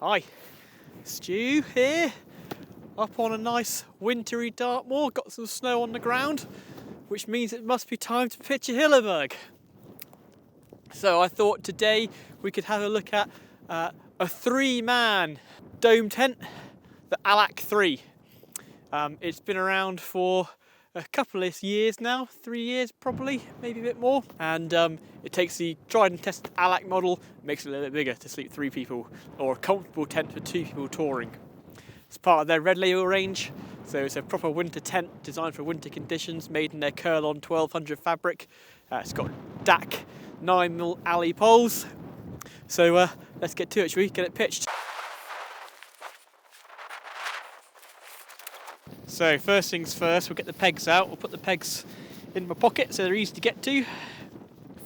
Hi, Stu here, up on a nice wintry Dartmoor, got some snow on the ground, which means it must be time to pitch a Hilleberg. So I thought today we could have a look at a 3-man dome tent, the Allak 3. It's been around for a couple of years now, 3 years probably, maybe a bit more. And it takes the tried and tested Allak model, makes it a little bit bigger to sleep 3 people, or a comfortable tent for 2 people touring. It's part of their Red Label range, so it's a proper winter tent designed for winter conditions, made in their Curl-On 1200 fabric. It's got DAC 9mm alley poles. So let's get to it, shall we? Get it pitched. So first things first, we'll get the pegs out. We'll put the pegs in my pocket so they're easy to get to.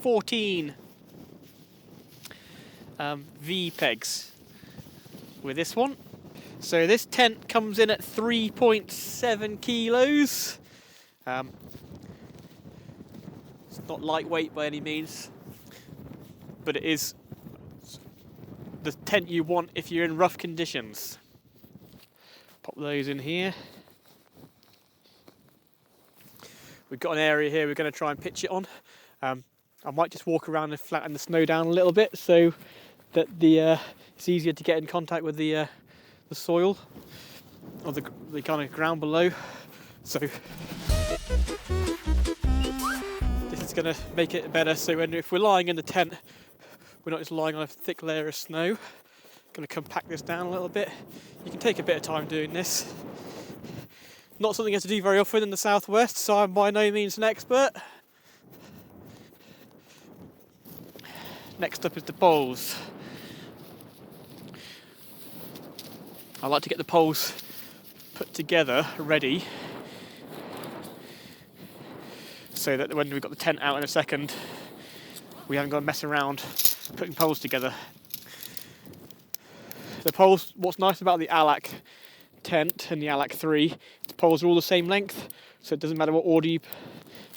14 V pegs with this one. So this tent comes in at 3.7 kilos. It's not lightweight by any means, but it is the tent you want if you're in rough conditions. Pop those in here. We've got an area here we're going to try and pitch it on. I might just walk around and flatten the snow down a little bit so that it's easier to get in contact with the soil or the kind of ground below. So this is going to make it better. So if we're lying in the tent, we're not just lying on a thick layer of snow. Going to compact this down a little bit. You can take a bit of time doing this. Not something you have to do very often in the southwest, so I'm by no means an expert. Next up is the poles. I like to get the poles put together, ready, so that when we've got the tent out in a second, we haven't got to mess around putting poles together. The poles, what's nice about the Allak tent and the Allak 3, the poles are all the same length, so it doesn't matter what order you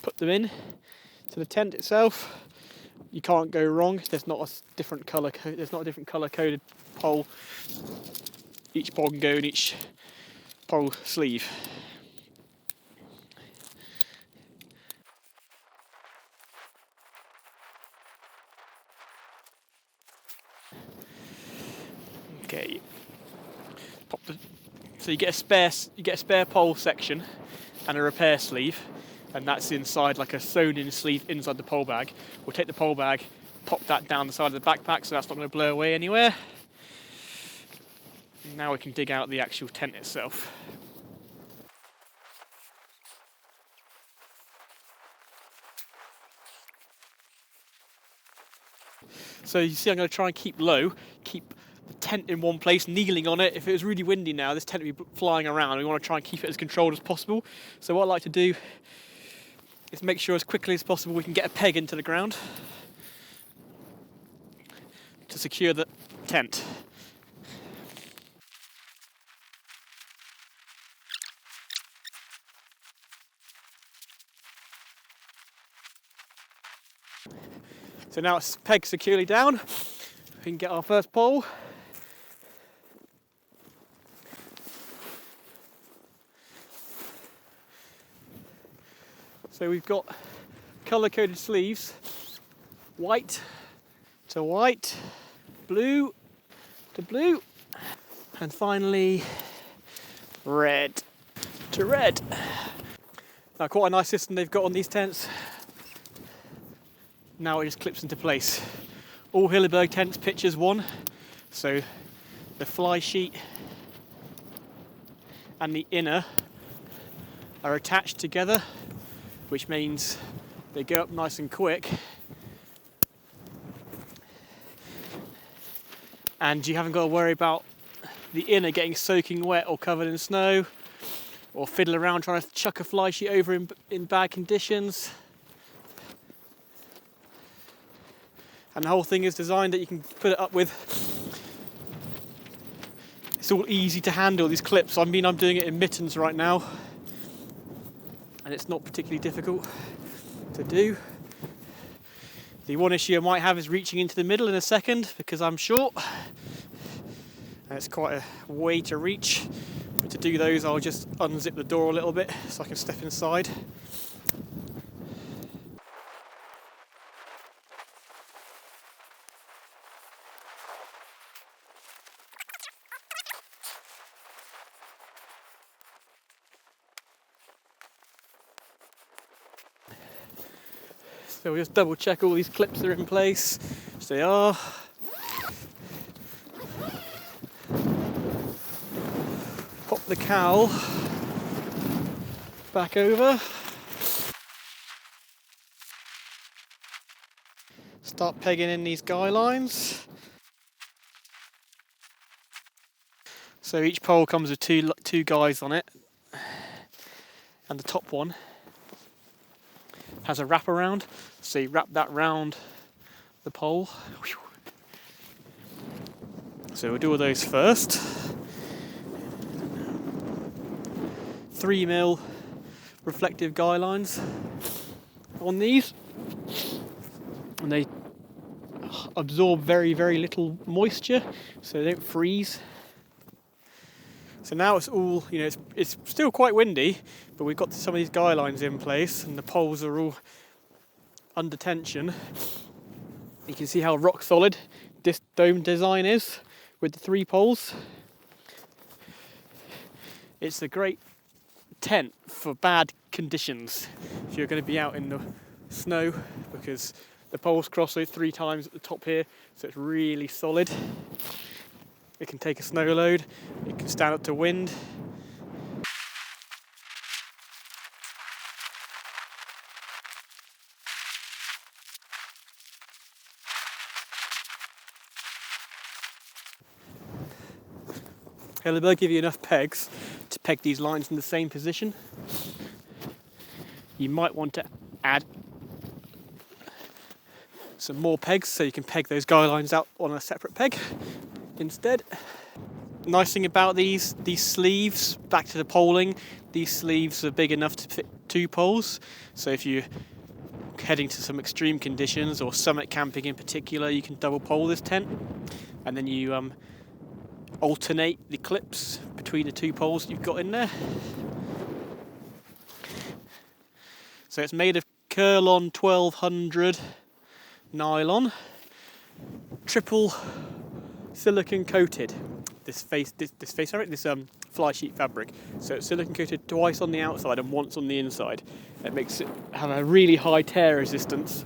put them in to the tent itself. You can't go wrong. There's not a different colour. There's not a different colour coded pole. Each pole can go in each pole sleeve. Okay. So you get a spare pole section and a repair sleeve, and that's inside like a sewn-in sleeve inside the pole bag. We'll take the pole bag, pop that down the side of the backpack so that's not going to blow away anywhere. Now we can dig out the actual tent itself. So you see I'm going to try and keep low, keep the tent in one place, kneeling on it. If it was really windy now, this tent would be flying around. We want to try and keep it as controlled as possible. So what I like to do is make sure as quickly as possible we can get a peg into the ground to secure the tent. So now it's pegged securely down. We can get our first pole. So we've got colour-coded sleeves, white to white, blue to blue, and finally red to red. Now, quite a nice system they've got on these tents. Now it just clips into place. All Hilleberg tents pitch as one, so the fly sheet and the inner are attached together, which means they go up nice and quick, and you haven't got to worry about the inner getting soaking wet or covered in snow, or fiddle around trying to chuck a fly sheet over in bad conditions. And the whole thing is designed that you can put it up with. It's all easy to handle, these clips. I mean, I'm doing it in mittens right now, and it's not particularly difficult to do. The one issue I might have is reaching into the middle in a second because I'm short, And it's quite a way to reach. But to do those, I'll just unzip the door a little bit so I can step inside. So we'll just double check all these clips are in place, which they are. Pop the cowl back over. Start pegging in these guy lines. So each pole comes with two guys on it, and the top one has a wraparound. So you wrap that round the pole. So we'll do all those first. 3mm reflective guy lines on these, and they absorb very, very little moisture, so they don't freeze. So now it's all, it's still quite windy, but we've got some of these guy lines in place, and the poles are all under tension. You can see how rock solid this dome design is with the 3 poles. It's a great tent for bad conditions if you're going to be out in the snow, because the poles cross those 3 times at the top here, so it's really solid. It can take a snow load, it can stand up to wind. Hilleberg give you enough pegs to peg these lines in the same position. You might want to add some more pegs so you can peg those guy lines out on a separate peg instead. Nice thing about these sleeves, back to the poling, these sleeves are big enough to fit 2 poles. So if you're heading to some extreme conditions or summit camping in particular, you can double pole this tent, and then you alternate the clips between the 2 poles you've got in there. So it's made of Curlon 1200 nylon, triple silicone coated. This fly sheet fabric. So it's silicone coated twice on the outside and once on the inside. It makes it have a really high tear resistance.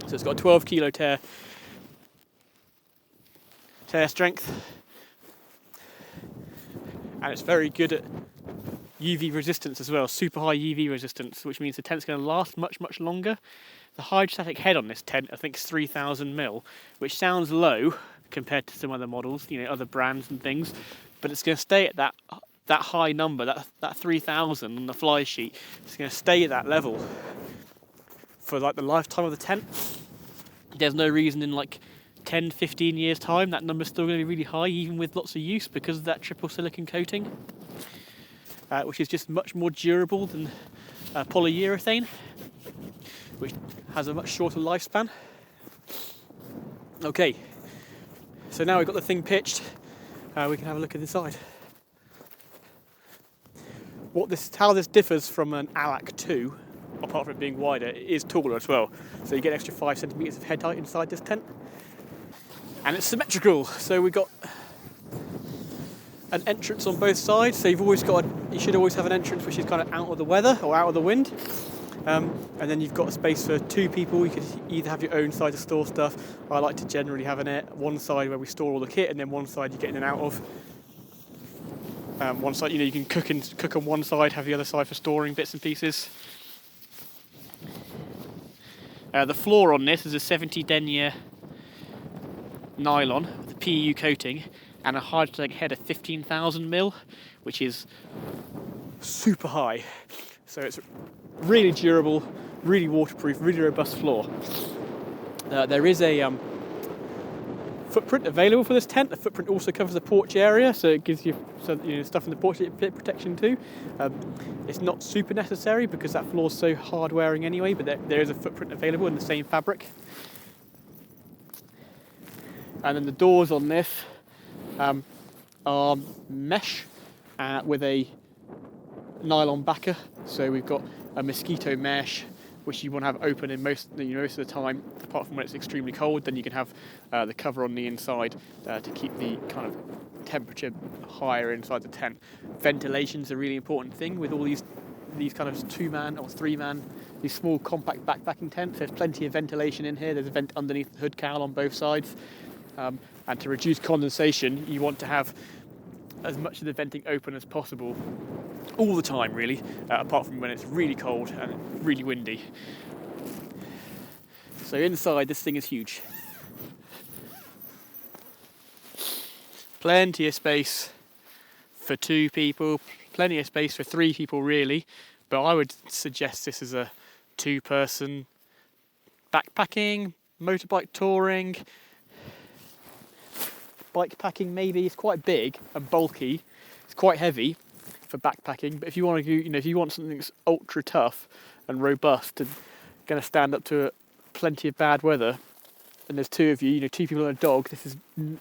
So it's got a 12 kilo tear strength, and it's very good at UV resistance as well, super high UV resistance, which means the tent's going to last much, much longer. The hydrostatic head on this tent, I think, is 3000mm, which sounds low compared to some other models, other brands and things, but it's going to stay at that high number, that 3000 on the fly sheet. It's going to stay at that level for like the lifetime of the tent. There's no reason in like 10-15 years time that number's still going to be really high, even with lots of use, because of that triple silicone coating, which is just much more durable than polyurethane, which has a much shorter lifespan. Okay, so now we've got the thing pitched, we can have a look at the side. How this differs from an Allak 2, apart from it being wider, it is taller as well. So you get an extra 5 centimetres of head height inside this tent. And it's symmetrical, so we've got an entrance on both sides. So you should always have an entrance which is kind of out of the weather or out of the wind. And then you've got a space for 2 people. You could either have your own side to store stuff. I like to generally have one side where we store all the kit, and then one side you get in and out of. One side, you can cook on one side, have the other side for storing bits and pieces. The floor on this is a 70 denier nylon with a PU coating and a hydrostatic head of 15,000mm, which is super high. So it's really durable, really waterproof, really robust floor. There is a footprint available for this tent. The footprint also covers the porch area, so it gives you stuff in the porch, bit protection too. It's not super necessary because that floor's so hard wearing anyway, but there is a footprint available in the same fabric. And then the doors on this arm mesh with a nylon backer. So we've got a mosquito mesh, which you want to have open in most of the time, apart from when it's extremely cold. Then you can have the cover on the inside to keep the kind of temperature higher inside the tent. Ventilation's a really important thing with all these kind of 2-man or 3-man, these small compact backpacking tents. There's plenty of ventilation in here. There's a vent underneath the hood cowl on both sides. And to reduce condensation, you want to have as much of the venting open as possible all the time, really, apart from when it's really cold and really windy. So inside, this thing is huge. Plenty of space for 2 people, plenty of space for 3 people really, but I would suggest this is a 2-person backpacking, motorbike touring, bike packing maybe. It's quite big and bulky, it's quite heavy for backpacking, but if you want to do, if you want something that's ultra tough and robust and going to stand up to plenty of bad weather, and there's 2 of you, 2 people and a dog, this is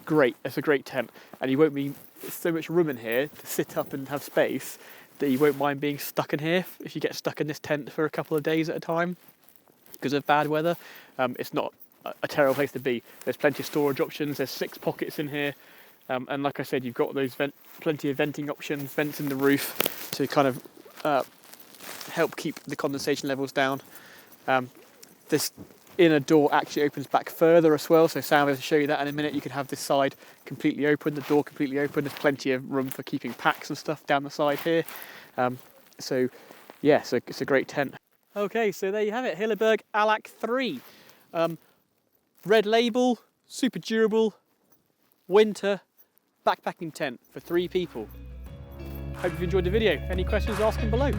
great. It's a great tent, and you won't be, there's so much room in here to sit up and have space that you won't mind being stuck in here if you get stuck in this tent for a couple of days at a time because of bad weather. It's not a terrible place to be. There's plenty of storage options. There's 6 pockets in here, and like I said, you've got those plenty of venting options, vents in the roof to kind of help keep the condensation levels down. This inner door actually opens back further as well, so Sam will show you that in a minute. You can have this side completely open, the door completely open. There's plenty of room for keeping packs and stuff down the side here. So yeah, so it's a great tent. Okay, so there you have it, Hilleberg Allak 3. Red label, super durable, winter backpacking tent for 3 people. Hope you've enjoyed the video. Any questions, ask them below.